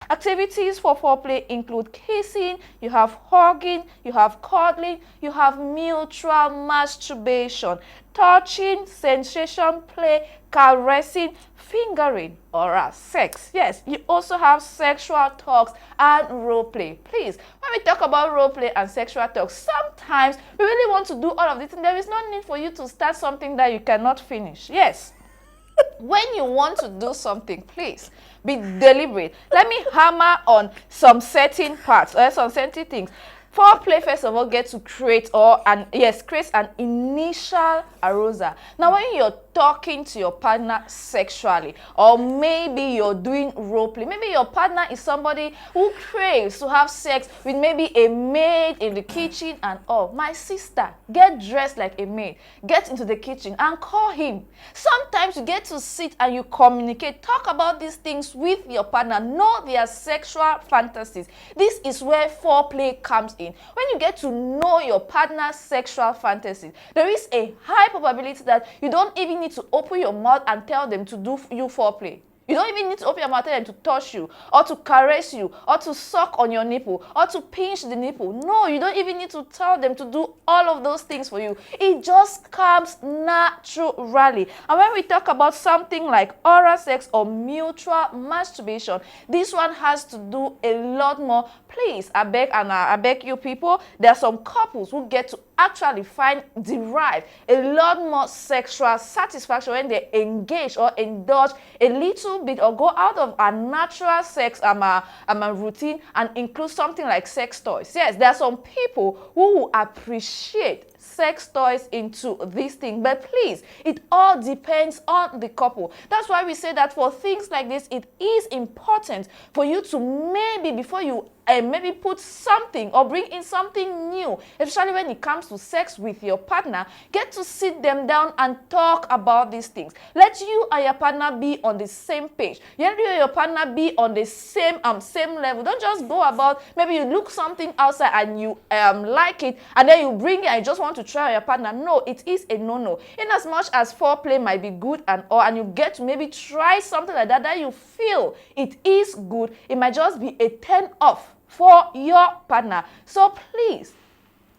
Activities for foreplay include kissing, you have hugging, you have cuddling, you have mutual masturbation, touching, sensation play, caressing, fingering, oral sex. Yes, you also have sexual talks and role play. Please, when we talk about role play and sexual talks, sometimes we really want to do all of this and there is no need for you to start something that you cannot finish. Yes. When you want to do something, please be deliberate. Let me hammer on some certain parts or some certain things. Foreplay, first of all, get to create create an initial arousal. Now, when you're talking to your partner sexually, or maybe you're doing role play, maybe your partner is somebody who craves to have sex with maybe a maid in the kitchen and all. My sister, get dressed like a maid, get into the kitchen and call him. Sometimes you get to sit and you communicate, talk about these things with your partner, know their sexual fantasies. This is where foreplay comes in. When you get to know your partner's sexual fantasies, there is a high probability that you don't even need to open your mouth and tell them to do you foreplay. You don't even need to open your mouth and tell them to touch you, or to caress you, or to suck on your nipple, or to pinch the nipple. No, you don't even need to tell them to do all of those things for you. It just comes naturally. And when we talk about something like oral sex or mutual masturbation, this one has to do a lot more. Please, I beg you people, there are some couples who get to actually derive a lot more sexual satisfaction when they engage or indulge a little bit or go out of a natural sex routine and include something like sex toys. Yes, there are some people who appreciate sex toys into this thing, but please, it all depends on the couple. That's why we say that for things like this, it is important for you to maybe, before you maybe put something or bring in something new, especially when it comes to sex with your partner, get to sit them down and talk about these things. Let you and your partner be on the same page. Let you and your partner be on the same level. Don't just go about, maybe you look something outside and you like it, and then you bring it and you just want to try your partner. No, it is a no-no. In as much as foreplay might be good and you get to maybe try something like that you feel it is good, it might just be a turn off for your partner. So please,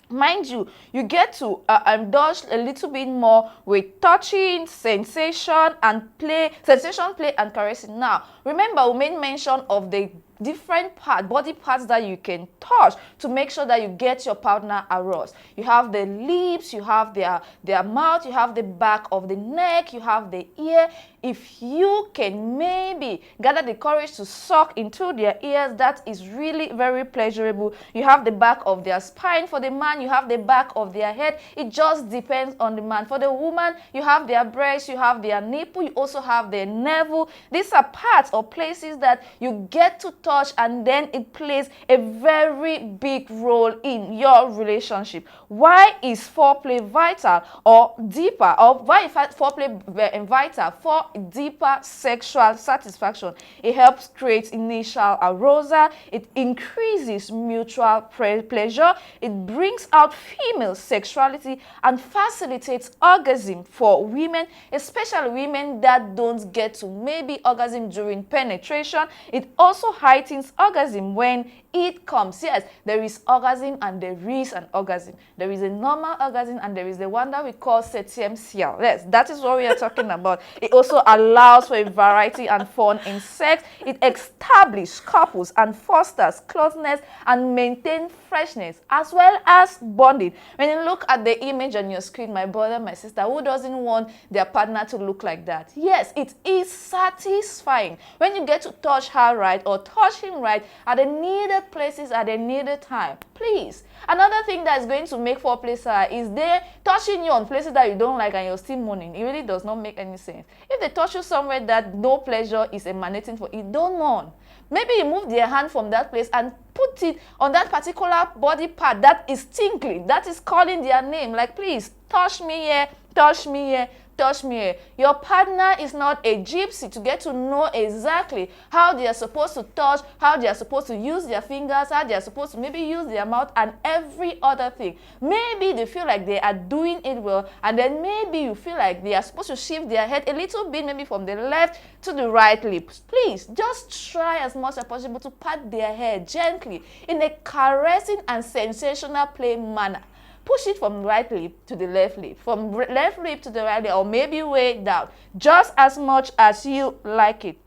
mind you, you get to indulge a little bit more with touching, sensation, play and caressing. Now, remember, we made mention of the different body parts that you can touch to make sure that you get your partner aroused. You have the lips, you have their mouth, you have the back of the neck, you have the ear. If you can maybe gather the courage to suck into their ears, that is really very pleasurable. You have the back of their spine. For the man, you have the back of their head. It just depends on the man. For the woman, you have their breast, you have their nipple, you also have their navel. These are parts or places that you get to touch, and then it plays a very big role in your relationship. Why is foreplay vital or deeper, or why is foreplay vital? For deeper sexual satisfaction. It helps create initial arousal, it increases mutual pleasure, it brings out female sexuality, and facilitates orgasm for women, especially women that don't get to maybe orgasm during penetration. It also heightens orgasm when it comes. Yes, there is orgasm and there is an orgasm. There is a normal orgasm and there is the one that we call septième ciel. Yes, that is what we are talking about. It also allows for a variety and fun in sex. It establishes couples and fosters closeness and maintains freshness as well as bonding. When you look at the image on your screen, my brother, my sister, who doesn't want their partner to look like that? Yes, it is satisfying when you get to touch her right or touch him right at the needed places at the needed time. Please, another thing that is going to make foreplay is they touching you on places that you don't like and you're still moaning. It really does not make any sense. If they touch you somewhere that no pleasure is emanating for it, don't moan. Maybe you move their hand from that place and put it on that particular body part that is tingling, that is calling their name. Like, please, touch me here, touch me here, touch me here. Your partner is not a gypsy to get to know exactly how they are supposed to touch, how they are supposed to use their fingers, how they are supposed to maybe use their mouth and every other thing. Maybe they feel like they are doing it well, and then maybe you feel like they are supposed to shift their head a little bit, maybe from the left to the right lip. Please just try as much as possible to pat their hair gently in a caressing and sensational play manner. Push it from right lip to the left lip, from left lip to the right lip, or maybe way down, just as much as you like it.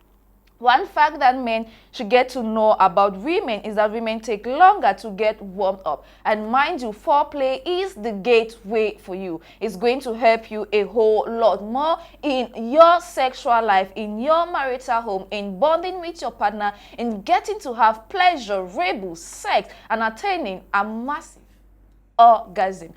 One fact that men should get to know about women is that women take longer to get warmed up. And mind you, foreplay is the gateway for you. It's going to help you a whole lot more in your sexual life, in your marital home, in bonding with your partner, in getting to have pleasurable sex and attaining a massive orgasm.